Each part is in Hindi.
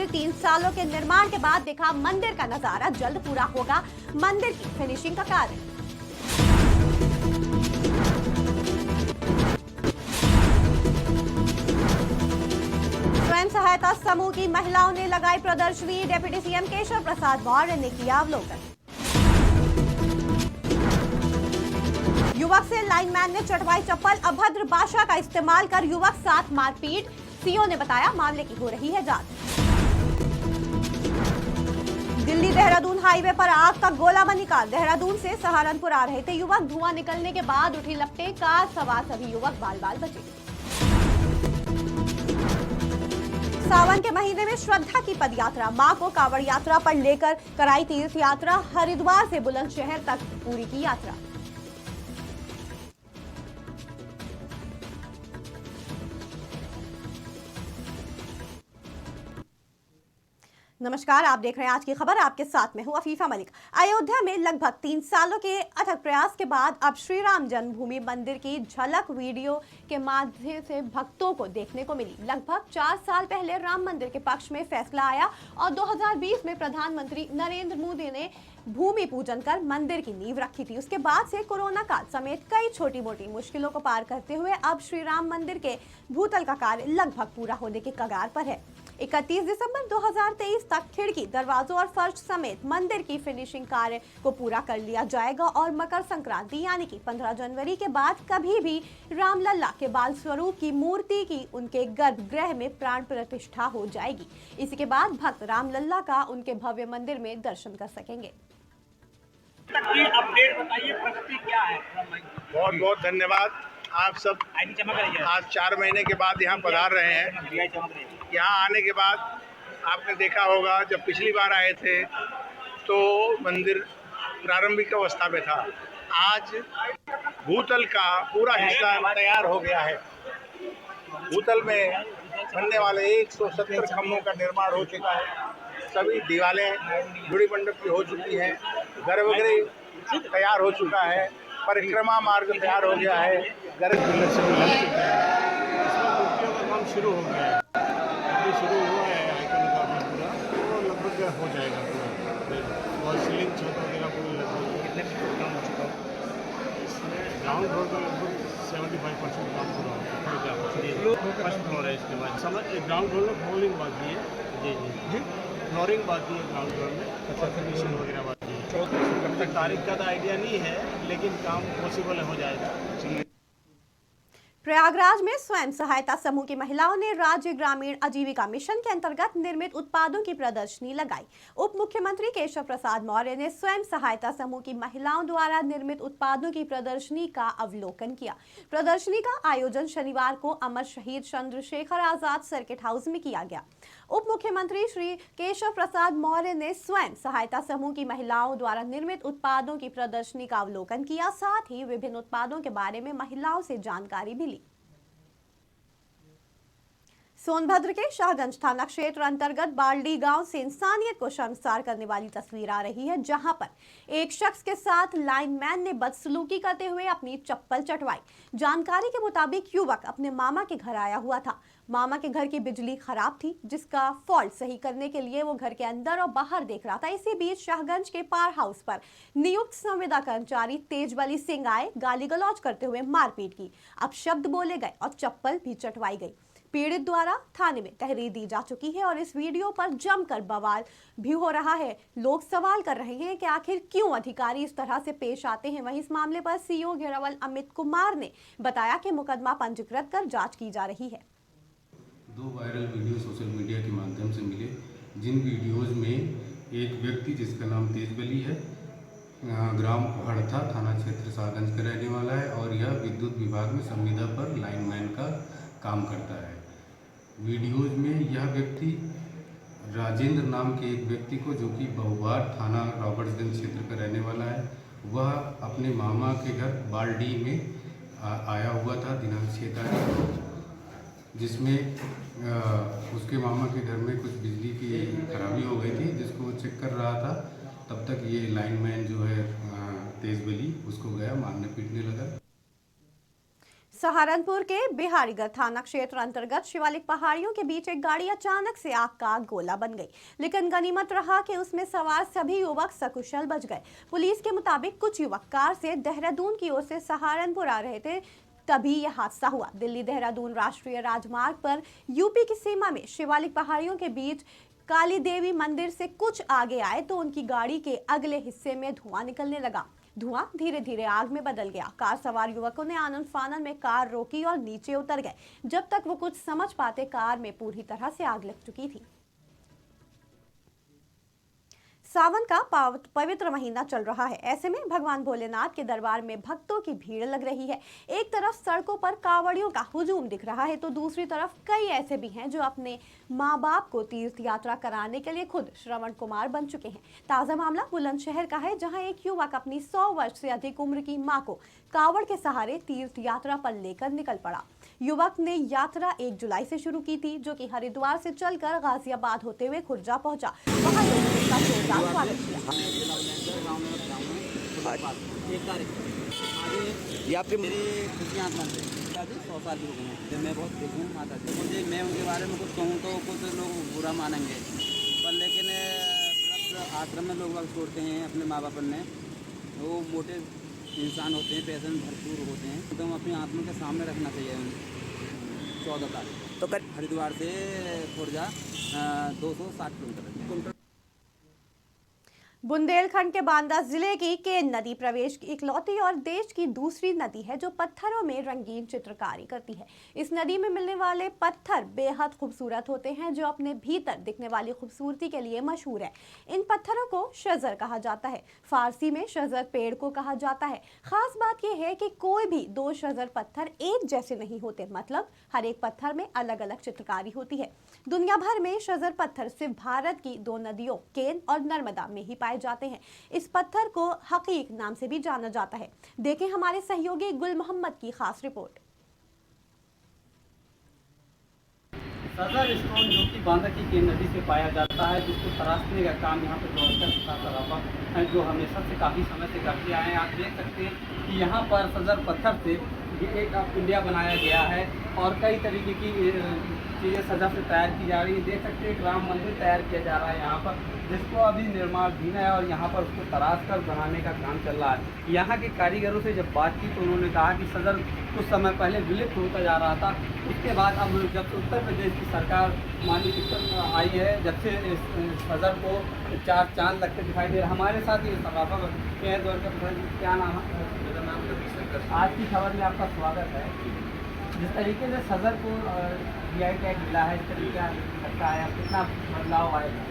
मंदिर 3 सालों के निर्माण के बाद दिखा मंदिर का नजारा। जल्द पूरा होगा मंदिर की फिनिशिंग का कार्य। स्वयं सहायता समूह की महिलाओं ने लगाई प्रदर्शनी। डिप्टी सीएम केशव प्रसाद मौर्य ने किया अवलोकन। युवक से लाइनमैन ने चटवाई चप्पल। अभद्र भाषा का इस्तेमाल कर युवक साथ मारपीट। सीओ ने बताया मामले की हो रही है जांच। दिल्ली देहरादून हाईवे पर आग का गोला बनी कार। देहरादून से सहारनपुर आ रहे थे युवक। धुआं निकलने के बाद उठी लपटें। कार सवार सभी युवक बाल बाल बचे। सावन के महीने में श्रद्धा की पदयात्रा। मां को कांवड़ यात्रा पर लेकर कराई तीर्थ यात्रा। हरिद्वार से बुलंदशहर तक पूरी की यात्रा। नमस्कार, आप देख रहे हैं आज की खबर। आपके साथ में हूं अफीफा मलिक। अयोध्या में लगभग 3 सालों के अथक प्रयास के बाद अब श्री राम जन्मभूमि मंदिर की झलक वीडियो के माध्यम से भक्तों को देखने को मिली। लगभग 4 साल पहले राम मंदिर के पक्ष में फैसला आया और 2020 में प्रधानमंत्री नरेंद्र मोदी ने भूमि पूजन कर मंदिर की नींव रखी थी। उसके बाद से कोरोना काल समेत कई छोटी मोटी मुश्किलों को पार करते हुए अब श्री राम मंदिर के भूतल का कार्य लगभग पूरा होने के कगार पर है। 31 दिसंबर 2023 तक खिड़की, दरवाजों और फर्श समेत मंदिर की फिनिशिंग कार्य को पूरा कर लिया जाएगा और मकर संक्रांति यानी कि 15 जनवरी के बाद कभी भी रामलला के बाल स्वरूप की मूर्ति की उनके गर्भगृह में प्राण प्रतिष्ठा हो जाएगी। इसी के बाद भक्त रामलला का उनके भव्य मंदिर में दर्शन कर सकेंगे। अपडेट बताइए, प्रगति क्या है? बहुत बहुत धन्यवाद। आप सब आज 4 महीने के बाद यहाँ पधार रहे हैं। यहाँ आने के बाद आपने देखा होगा, जब पिछली बार आए थे तो मंदिर प्रारंभिक अवस्था में था। आज भूतल का पूरा हिस्सा तैयार हो गया है। भूतल में बनने वाले 170 खम्भों का निर्माण हो चुका है। सभी दीवारें जुड़ी मंडप की हो चुकी हैं। गर्भगृह तैयार हो चुका है। परिक्रमा मार्ग तैयार हो गया है। पिलर से लग चुका है। इसमें मूर्तियों का काम शुरू हो गया है। अभी शुरू हुआ है आइकन का भी पूरा, तो लगभग हो जाएगा पूरा। और सीलिंग छत वगैरह पूरी लगभग कितने काम हो चुका है? इसमें ग्राउंड फ्लोर का लगभग 75% काम पूरा हो गया। फर्स्ट फ्लोर है। इसके बाद समझ ग्राउंड फ्लोर में फ्लोरिंग बाकी है। जी जी जी, फ्लोरिंग बाकी है ग्राउंड फ्लोर में। अच्छा, फिनिशिंग वगैरह बाकी है। कब तक तारीख का तो आइडिया नहीं है, लेकिन काम पॉसिबल हो जाएगा। प्रयागराज में स्वयं सहायता समूह की महिलाओं ने राज्य ग्रामीण आजीविका मिशन के अंतर्गत निर्मित उत्पादों की प्रदर्शनी लगाई। उप मुख्यमंत्री केशव प्रसाद मौर्य ने स्वयं सहायता समूह की महिलाओं द्वारा निर्मित उत्पादों की प्रदर्शनी का अवलोकन किया। प्रदर्शनी का आयोजन शनिवार को अमर शहीद चंद्रशेखर आजाद सर्किट हाउस में किया गया। उप मुख्यमंत्री श्री केशव प्रसाद मौर्य ने स्वयं सहायता समूह की महिलाओं द्वारा निर्मित उत्पादों की प्रदर्शनी का अवलोकन किया। साथ ही विभिन्न उत्पादों के बारे में महिलाओं से जानकारी भी ली। सोनभद्र के शाहगंज थाना क्षेत्र अंतर्गत बाल्डी गांव से इंसानियत को शर्मसार करने वाली तस्वीर आ रही है, जहां पर एक शख्स के साथ लाइनमैन ने बदसलूकी करते हुए अपनी चप्पल चटवाई। जानकारी के मुताबिक युवक अपने मामा के घर आया हुआ था। मामा के घर की बिजली खराब थी, जिसका फॉल्ट सही करने के लिए वो घर के अंदर और बाहर देख रहा था। इसी बीच शाहगंज के पार हाउस पर नियुक्त संविदा कर्मचारी तेजबली सिंह आए। गाली गलौज करते हुए मारपीट की, अपशब्द बोले गए और चप्पल भी चटवाई गई। पीड़ित द्वारा थाने में तहरीर दी जा चुकी है और इस वीडियो पर जमकर बवाल भी हो रहा है। लोग सवाल कर रहे हैं कि आखिर क्यों अधिकारी इस तरह से पेश आते हैं। वहीं इस मामले पर सीओ घेरावल अमित कुमार ने बताया कि मुकदमा पंजीकृत कर जांच की जा रही है। 2 वायरल वीडियो सोशल मीडिया के माध्यम से मिले, जिन वीडियोज में एक व्यक्ति जिसका नाम तेजबली है, ग्राम हड़था, थाना क्षेत्र शाहगंज का रहने वाला है और यह विद्युत विभाग में संविदा पर लाइनमैन का काम करता है। वीडियोज में यह व्यक्ति राजेंद्र नाम के एक व्यक्ति को, जो कि बहुबार थाना रॉबर्ट्सगंज क्षेत्र का रहने वाला है, वह अपने मामा के घर बाल्डी में आया हुआ था दिनांक 6 तारीख, जिसमें उसके मामा के घर में कुछ बिजली की खराबी हो गई थी, जिसको वो चेक कर रहा था। तब तक ये लाइनमैन जो है तेजबली, उसको गया मारने पीटने लगा। सहारनपुर के बिहारीगढ़ थाना क्षेत्र अंतर्गत शिवालिक पहाड़ियों के बीच एक गाड़ी अचानक से आग का गोला बन गई, लेकिन गनीमत रहा कि उसमें सवार सभी युवक सकुशल बच गए। पुलिस के मुताबिक कुछ युवक कार से देहरादून की ओर से सहारनपुर आ रहे थे, तभी यह हादसा हुआ। दिल्ली देहरादून राष्ट्रीय राजमार्ग पर यूपी की सीमा में शिवालिक पहाड़ियों के बीच काली देवी मंदिर से कुछ आगे आए तो उनकी गाड़ी के अगले हिस्से में धुआं निकलने लगा। धुआं धीरे धीरे आग में बदल गया। कार सवार युवकों ने आनन फानन में कार रोकी और नीचे उतर गए। जब तक वो कुछ समझ पाते, कार में पूरी तरह से आग लग चुकी थी। सावन का पवित्र महीना चल रहा है। ऐसे में भगवान भोलेनाथ के दरबार में भक्तों की भीड़ लग रही है। एक तरफ सड़कों पर कांवड़ियों का हुजूम दिख रहा है तो दूसरी तरफ कई ऐसे भी हैं जो अपने माँ बाप को तीर्थ यात्रा कराने के लिए खुद श्रवण कुमार बन चुके हैं। ताज़ा मामला बुलंदशहर का है, जहां एक युवक अपनी 100 वर्ष से अधिक उम्र की मां को कांवड़ के सहारे तीर्थ यात्रा पर लेकर निकल पड़ा। युवक ने यात्रा 1 जुलाई से शुरू की थी, जो कि हरिद्वार से चलकर गाजियाबाद होते हुए खुर्जा पहुंचा। वहां लोगों ने उसका जोरदार स्वागत किया। ये आपके मेरी खुशियाँ आत्मा से 100 साल की हो गई हैं। जब मैं बहुत देखूँ माता जी, मुझे मैं उनके बारे में कुछ कहूँ तो कुछ लोग बुरा मानेंगे, पर लेकिन वृद्ध आश्रम में लोग वक्त छोड़ते हैं अपने माँ बाप ने। वो मोटे इंसान होते हैं, पैसे में भरपूर होते हैं, तो हम अपनी आत्मा के सामने रखना चाहिए। 14 तारीख तो हरिद्वार से खुर्जा 260 किलोमीटर। बुंदेलखंड के बांदा जिले की केन नदी प्रदेश की इकलौती और देश की दूसरी नदी है जो पत्थरों में रंगीन चित्रकारी करती है। इस नदी में मिलने वाले पत्थर बेहद खूबसूरत होते हैं, जो अपने भीतर दिखने वाली खूबसूरती के लिए मशहूर है। इन पत्थरों को शजर कहा जाता है। फारसी में शजर पेड़ को कहा जाता है। खास बात यह है कि कोई भी 2 शजर पत्थर एक जैसे नहीं होते, मतलब हर एक पत्थर में अलग अलग चित्रकारी होती है। दुनिया भर में शजर पत्थर सिर्फ भारत की 2 नदियों केन और नर्मदा में ही पाए जाते हैं। इस पत्थर को हकीक नाम से भी जाना जाता है। देखें हमारे सहयोगी गुल मोहम्मद की खास रिपोर्ट। सजर स्टोन जो कि बांदा की केन नदी से पाया जाता है, जिसको तराशने का काम यहाँ पर जो है जो हमेशा से काफ़ी समय से करते आए हैं। आप देख सकते हैं कि यहाँ पर सजर पत्थर से ये एक पिंडिया बनाया गया है और कई तरीके की चीज़ें सजा से तैयार की जा रही है। देख सकते हैं एक राम मंदिर तैयार किया जा रहा है यहाँ पर, जिसको अभी निर्माणाधीन है और यहाँ पर उसको तराश कर बनाने का काम चल रहा है। यहाँ के कारीगरों से जब बात की तो उन्होंने कहा कि सजर कुछ समय पहले विलुप्त होता जा रहा था। उसके बाद अब जब उत्तर प्रदेश की सरकार माननीय आई है, जब से इस सजर को 4 चांद लगते दिखाई दे रहा है। हमारे साथ ये सराफा के दौर का क्या नाम है? मेरा नाम रविशंकर। आज की खबर में आपका स्वागत है। जिस तरीके से सजर को GI टैग मिला है, इस तरीके लगता है कितना बदलाव आएगा?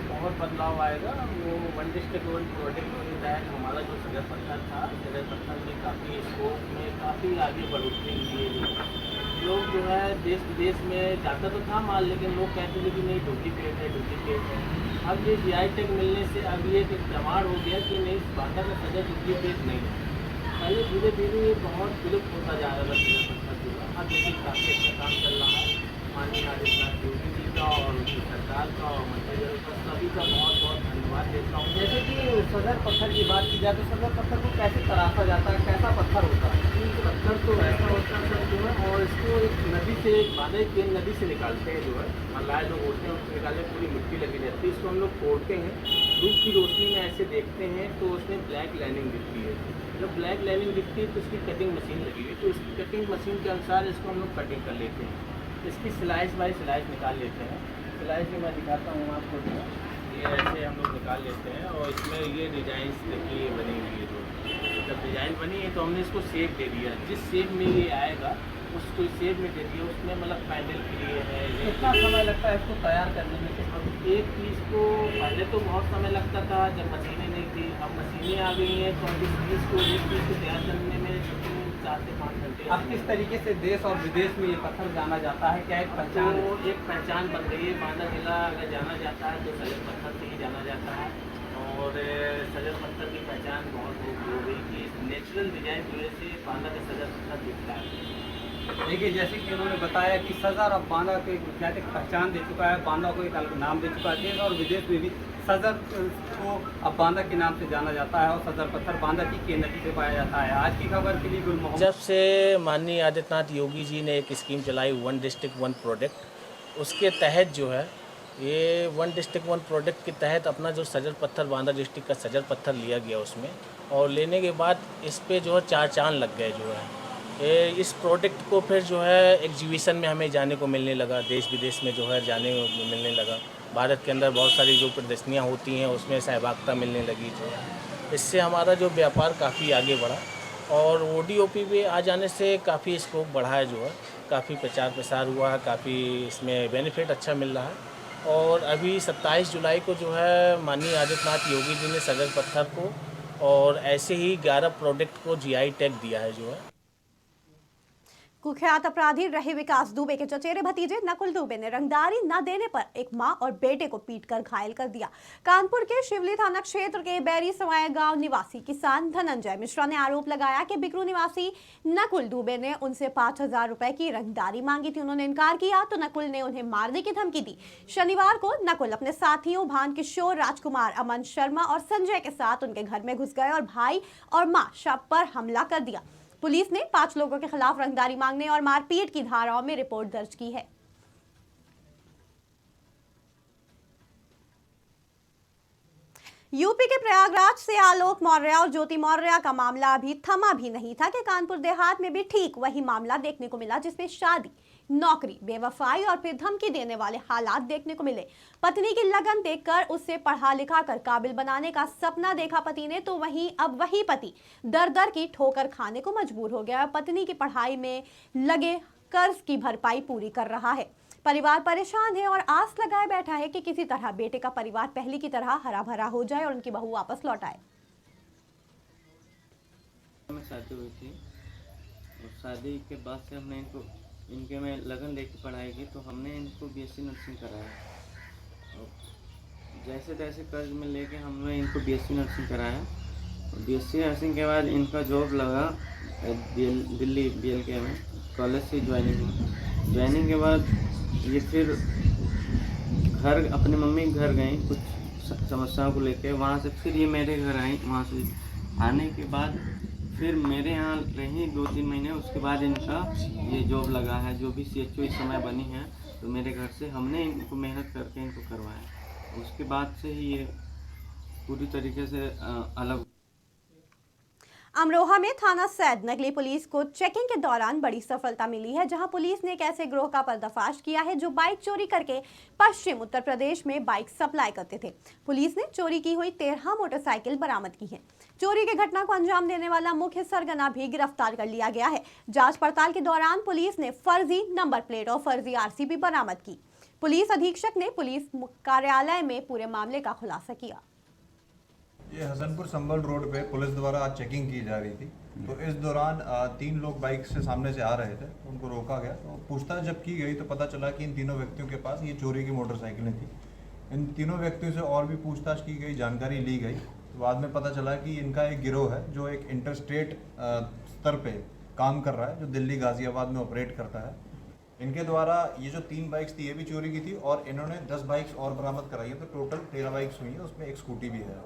बहुत बदलाव आएगा। वो वन डिस्ट्रिक्ट वन प्रोडक्ट के तहत हमारा जो सजर पत्थर था, सजर पत्थर में काफ़ी स्कोप में काफ़ी आगे बढ़ोतरी हुई है। लोग जो है देश विदेश में जाता तो था माल, लेकिन लोग कहते थे कि नहीं डुप्लीकेट है, डुप्लीकेट है। अब ये GI टैग मिलने से अब ये एक प्रमाण हो गया कि नहीं, बांदा का सजर डुप्लीकेट नहीं है। पहले धीरे धीरे ये बहुत विलुप्त होता जा रहा था सजर पत्थर जो है। अब देखिए काफ़ी अच्छा काम चल रहा है माननीय आदित्यनाथ योगी जी का और उनकी सरकार का और मंत्रियों का, सभी का बहुत बहुत धन्यवाद देता हूँ। जैसे कि सजर पत्थर की बात की जाए तो सजर पत्थर को कैसे तराशा जाता है, कैसा पत्थर होता है? पत्थर तो ऐसा होता है सर जो है, और इसको एक नदी से, बांदा की नदी से निकालते हैं जो है, मल्लाह लोग होते हैं उसको निकालने पूरी मिट्टी लगी रहती है। इसको हम लोग तोड़ते हैं, धूप की रोशनी में ऐसे देखते हैं तो उसमें ब्लैक लाइनिंग दिखती है। जब ब्लैक लाइनिंग दिखती है तो उसकी कटिंग मशीन लगी हुई है, तो इसकी कटिंग मशीन के अनुसार इसको हम लोग कटिंग कर लेते हैं। इसकी स्लाइस बाई स्लाइस निकाल लेते हैं। स्लाइस भी मैं दिखाता हूँ आपको, ये ऐसे हम लोग निकाल लेते हैं और इसमें ये डिजाइन देखिए बनी हुई है। जो जब डिज़ाइन बनी है तो हमने इसको शेप दे दिया, जिस शेप में ये आएगा उसको शेप में दे दिया। उसमें मतलब पैनल के लिए है। कितना समय लगता है इसको तैयार करने में? एक पीस को पहले तो बहुत समय लगता था जब मशीनें नहीं थी, अब मशीनें आ गई हैं तो इस पीस को एक पीस को तैयार करने में 4 से 5 घंटे। अब किस तरीके से देश और विदेश में ये पत्थर जाना जाता है? क्या एक पहचान? तो एक पहचान बन गई है। बांदा जिला अगर जाना जाता है तो सजर पत्थर से ही जाना जाता है और सजर पत्थर की पहचान बहुत हो गई कि नेचुरल डिजाइन की वजह से बांदा का सजर पत्थर दिखता है। देखिए जैसे कि उन्होंने बताया कि सजर अब बांदा को एक विख्यात पहचान दे चुका है, बांदा को एक अलग नाम दे चुका है। देश और विदेश में भी सदर को अब बांदा के नाम से जाना जाता है और सदर पत्थर बांदा की केन नदी से पाया जाता है। आज की खबर के लिए गुल मोहम्मद। जब से माननीय आदित्यनाथ योगी जी ने एक स्कीम चलाई 1 डिस्ट्रिक्ट 1 प्रोडक्ट, उसके तहत जो है ये 1 डिस्ट्रिक्ट 1 प्रोडक्ट के तहत अपना जो सजर पत्थर बांदा डिस्ट्रिक्ट का सजर पत्थर लिया गया उसमें, और लेने के बाद इस पे जो है 4 चांद लग गए जो है। इस प्रोडक्ट को फिर जो है एग्जीबिशन में हमें जाने को मिलने लगा, देश विदेश में जो है जाने को मिलने लगा। भारत के अंदर बहुत सारी जो प्रदर्शनियाँ होती हैं उसमें सहभागिता मिलने लगी जो है। इससे हमारा जो व्यापार काफ़ी आगे बढ़ा और ODOP पे आ जाने से काफ़ी स्कोप बढ़ा है जो है, काफ़ी प्रचार प्रसार हुआ है, काफ़ी इसमें बेनिफिट अच्छा मिल रहा है। और अभी 27 जुलाई को जो है माननीय आदित्यनाथ योगी जी ने सजर पत्थर को और ऐसे ही 11 प्रोडक्ट को GI टैग दिया है जो है। कुख्यात अपराधी रहे विकास दुबे के चचेरे भतीजे नकुल दुबे ने रंगदारी न देने पर एक मां और बेटे को पीटकर घायल कर दिया। कानपुर के शिवली थाना क्षेत्र के बैरी सवाया गांव निवासी किसान धनंजय मिश्रा ने आरोप लगाया कि बिकरू निवासी नकुल दुबे ने उनसे 5,000 रुपए की रंगदारी मांगी थी। उन्होंने इनकार किया तो नकुल ने उन्हें मारने की धमकी दी। शनिवार को नकुल अपने साथियों भान किशोर, राजकुमार, अमन शर्मा और संजय के साथ उनके घर में घुस गए और भाई और मां शव पर हमला कर दिया। पुलिस ने 5 लोगों के खिलाफ रंगदारी मांगने और मारपीट की धाराओं में रिपोर्ट दर्ज की है। यूपी के प्रयागराज से आलोक मौर्य और ज्योति मौर्य का मामला अभी थमा भी नहीं था कि कानपुर देहात में भी ठीक वही मामला देखने को मिला, जिसमें शादी, नौकरी, बेवफाई और फिर धमकी देने वाले हालात देखने को मिले। पत्नी की लगन देखकर उससे पढ़ा लिखा कर काबिल बनाने का सपना देखा पति ने, तो वहीं अब वही पति दर दर की ठोकर खाने को मजबूर हो गया। पत्नी की पढ़ाई में लगे कर्ज की भरपाई पूरी कर रहा है। परिवार परेशान है और आस लगाए बैठा है कि किसी तरह बेटे का परिवार पहले की तरह हरा भरा हो जाए और उनकी बहू वापस लौट आए। शादी हुई थी और शादी के बाद से हमने इनके में लगन लेके पढ़ाई की, तो हमने इनको BSc नर्सिंग कराया और जैसे तैसे कर्ज में लेके हमने इनको BSc नर्सिंग कराया। और BSc नर्सिंग के बाद इनका जॉब लगा दिल्ली BLK में, कॉलेज से ज्वाइनिंग के बाद ये फिर घर अपने मम्मी के घर गई कुछ समस्याओं को लेके, वहाँ से फिर ये मेरे घर आई। वहाँ से आने के बाद फिर मेरे यहाँ रही 2-3 महीने, उसके बाद इनका ये जॉब लगा है जो भी CHO इस समय बनी है, तो मेरे घर से हमने इनको मेहनत करके इनको करवाया। उसके बाद से ही ये पूरी तरीके से अलग। अमरोहा में थाना सैद नगली पुलिस को चेकिंग के दौरान बड़ी सफलता मिली है, जहां पुलिस ने एक ऐसे गिरोह का पर्दाफाश किया है जो बाइक चोरी करके पश्चिम उत्तर प्रदेश में बाइक सप्लाई करते थे। पुलिस ने चोरी की हुई 13 मोटरसाइकिल बरामद की हैं। चोरी की घटना को अंजाम देने वाला मुख्य सरगना भी गिरफ्तार कर लिया गया है। जांच पड़ताल के दौरान पुलिस ने फर्जी नंबर प्लेट और फर्जी RC भी बरामद की। पुलिस अधीक्षक ने पुलिस कार्यालय में पूरे मामले का खुलासा किया। ये हसनपुर संभल रोड पे पुलिस द्वारा आज चेकिंग की जा रही थी, तो इस दौरान 3 लोग बाइक से सामने से आ रहे थे, उनको रोका गया। तो पूछताछ जब की गई तो पता चला कि इन तीनों व्यक्तियों के पास ये चोरी की मोटरसाइकिलें थी। इन तीनों व्यक्तियों से और भी पूछताछ की गई, जानकारी ली गई, तो बाद में पता चला कि इनका एक गिरोह है जो एक इंटरस्टेट स्तर पे काम कर रहा है, जो दिल्ली गाजियाबाद में ऑपरेट करता है। इनके द्वारा ये जो 3 बाइक्स थी ये भी चोरी की थी और इन्होंने 10 बाइक्स और बरामद कराई है, तो टोटल 13 बाइक्स हुई है, उसमें एक स्कूटी भी है।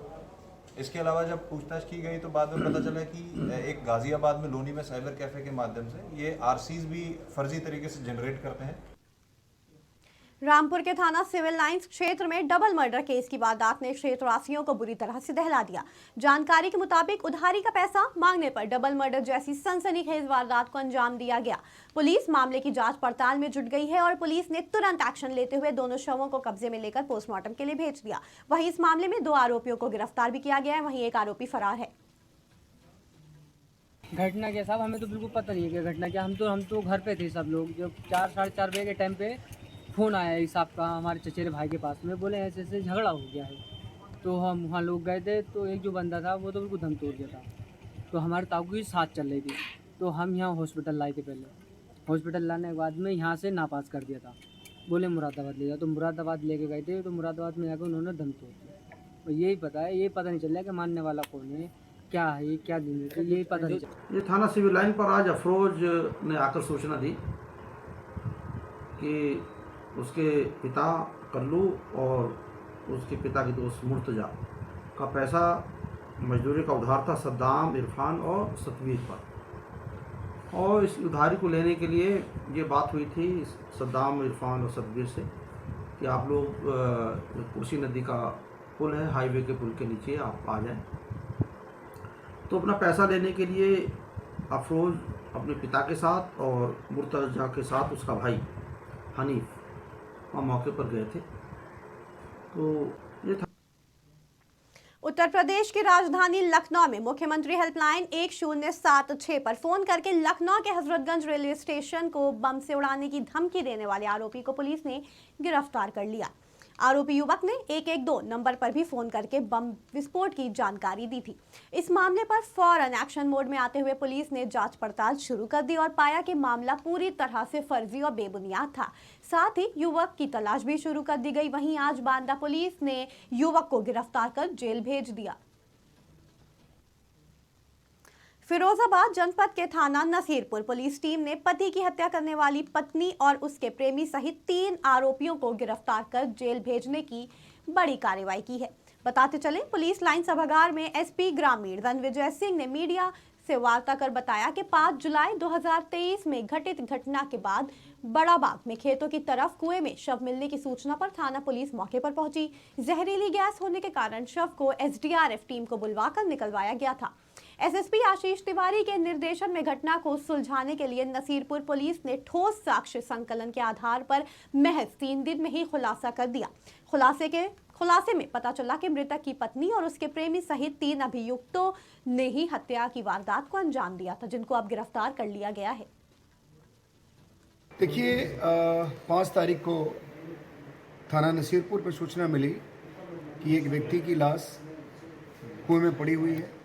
इसके अलावा जब पूछताछ की गई तो बाद में पता चला कि एक गाजियाबाद में लोनी में साइबर कैफे के माध्यम से ये RCs भी फर्जी तरीके से जनरेट करते हैं। रामपुर के थाना सिविल लाइंस क्षेत्र में डबल मर्डर केस की वारदात ने क्षेत्रवासियों को बुरी तरह से दहला दिया। जानकारी के मुताबिक उधारी का पैसा मांगने पर डबल मर्डर जैसी सनसनीखेज वारदात को अंजाम दिया गया। पुलिस मामले की जांच पड़ताल में जुट गई है और पुलिस ने तुरंत एक्शन लेते हुए दोनों शवों को कब्जे में लेकर पोस्टमार्टम के लिए भेज दिया। वहीं इस मामले में 2 आरोपियों को गिरफ्तार भी किया गया है, वहीं एक आरोपी फरार है। घटना क्या साहब, हमें तो बिल्कुल पता नहीं है कि घटना क्या। हम तो घर पे थे सब लोग। जब 4-4:30 बजे के टाइम पे फ़ोन आया इस आपका हमारे चचेरे भाई के पास में, बोले ऐसे ऐसे झगड़ा हो गया है। तो हम वहाँ लोग गए थे, तो एक जो बंदा था वो तो बिल्कुल दम तोड़ दिया था। तो हमारे ताऊ की साथ चल रही थी, तो हम यहाँ हॉस्पिटल लाए थे। पहले हॉस्पिटल लाने के बाद में यहाँ से नापास कर दिया था, बोले मुरादाबाद ले जाओ। तो मुरादाबाद लेके गए थे, तो मुरादाबाद में जाकर उन्होंने दम तोड़ दिया। और यही पता है, ये पता नहीं चल रहा कि मानने वाला कौन है, क्या है, क्या दिन है, यही पता नहीं चल। ये थाना सिविल लाइन पर आज अफरोज ने आकर सूचना दी कि उसके पिता कल्लू और उसके पिता के दोस्त मुर्तजा का पैसा मजदूरी का उधार था सद्दाम, इरफान और सतवीर पर। और इस उधारी को लेने के लिए ये बात हुई थी सद्दाम, इरफान और सतवीर से कि आप लोग कुर्सी नदी का पुल है, हाईवे के पुल के नीचे आप आ जाएं। तो अपना पैसा लेने के लिए अफरोज़ अपने पिता के साथ और मुर्तजा के साथ उसका भाई हनीफ वहाँ मौके पर गए थे। तो ये था। उत्तर प्रदेश की राजधानी लखनऊ में मुख्यमंत्री हेल्पलाइन 1076 पर फोन करके लखनऊ के हजरतगंज रेलवे स्टेशन को बम से उड़ाने की धमकी देने वाले आरोपी को पुलिस ने गिरफ्तार कर लिया। आरोपी युवक ने 112 नंबर पर भी फोन करके बम विस्फोट की जानकारी दी थी। इस मामले पर फौरन एक्शन मोड में आते हुए पुलिस ने जांच पड़ताल शुरू कर दी और पाया कि मामला पूरी तरह से फर्जी और बेबुनियाद था। साथ ही युवक की तलाश भी शुरू कर दी गई। वहीं आज बांदा पुलिस ने युवक को गिरफ्तार कर जेल भेज दिया। फिरोजाबाद जनपद के थाना नसीरपुर पुलिस टीम ने पति की हत्या करने वाली पत्नी और उसके प्रेमी सहित 3 आरोपियों को गिरफ्तार कर जेल भेजने की बड़ी कार्रवाई की है। बताते चले, पुलिस लाइन सभागार में एसपी ग्रामीण रणविजय सिंह ने मीडिया से वार्ता कर बताया कि 5 जुलाई 2023 में घटित घटना के बाद बड़ा बाग में खेतों की तरफ कुएं में शव मिलने की सूचना पर थाना पुलिस मौके पर पहुंची। जहरीली गैस होने के कारण शव को एसडीआरएफ टीम को बुलवाकर निकलवाया गया था। एसएसपी आशीष तिवारी के निर्देशन में घटना को सुलझाने के लिए नसीरपुर पुलिस ने ठोस साक्ष्य संकलन के आधार पर महज 3 दिन में ही खुलासा कर दिया। खुलासे में पता चला कि मृतक की पत्नी और उसके प्रेमी सहित 3 अभियुक्तों ने ही हत्या की वारदात को अंजाम दिया था, जिनको अब गिरफ्तार कर लिया गया है। देखिए, 5 तारीख को थाना नसीरपुर पर सूचना मिली कि एक व्यक्ति की लाश कुएं में पड़ी हुई है।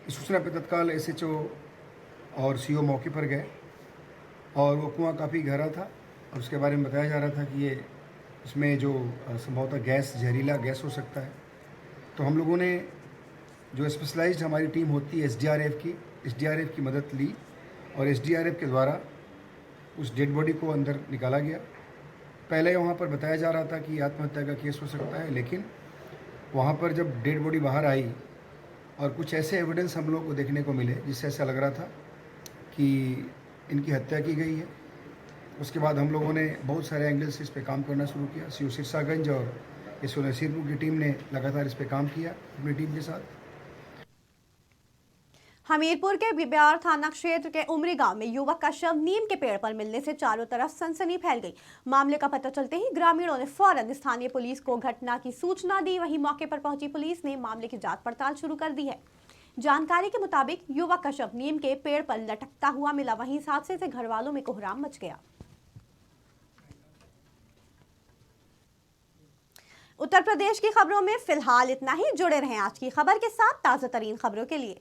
इस सूचना पर तत्काल एसएचओ और सीओ मौके पर गए और वो कुआं काफ़ी गहरा था और उसके बारे में बताया जा रहा था कि ये इसमें जो संभवतः गैस, जहरीला गैस हो सकता है। तो हम लोगों ने जो स्पेशलाइज्ड हमारी टीम होती है एसडीआरएफ की मदद ली और एसडीआरएफ के द्वारा उस डेड बॉडी को अंदर निकाला गया। पहले वहाँ पर बताया जा रहा था कि आत्महत्या का केस हो सकता है, लेकिन वहाँ पर जब डेड बॉडी बाहर आई और कुछ ऐसे एविडेंस हम लोगों को देखने को मिले जिससे ऐसा लग रहा था कि इनकी हत्या की गई है। उसके बाद हम लोगों ने बहुत सारे एंगल से इस पे काम करना शुरू किया। सीओ सिरसागंज और एसओ नसीरपुर की टीम ने लगातार इस पे काम किया अपनी टीम के साथ। हमीरपुर के बिब्यार थाना क्षेत्र के उमरी गांव में युवक का शव नीम के पेड़ पर मिलने से चारों तरफ सनसनी फैल गई। मामले का पता चलते ही ग्रामीणों ने फौरन स्थानीय पुलिस को घटना की सूचना दी। वहीं मौके पर पहुंची पुलिस ने मामले की जांच पड़ताल शुरू कर दी है। जानकारी के मुताबिक युवक का शव नीम के पेड़ पर लटकता हुआ मिला। वहीं इस हादसे से घर वालों में कोहराम मच गया। उत्तर प्रदेश की खबरों में फिलहाल इतना ही। जुड़े रहें आज की खबर के साथ ताजा तरीन खबरों के लिए।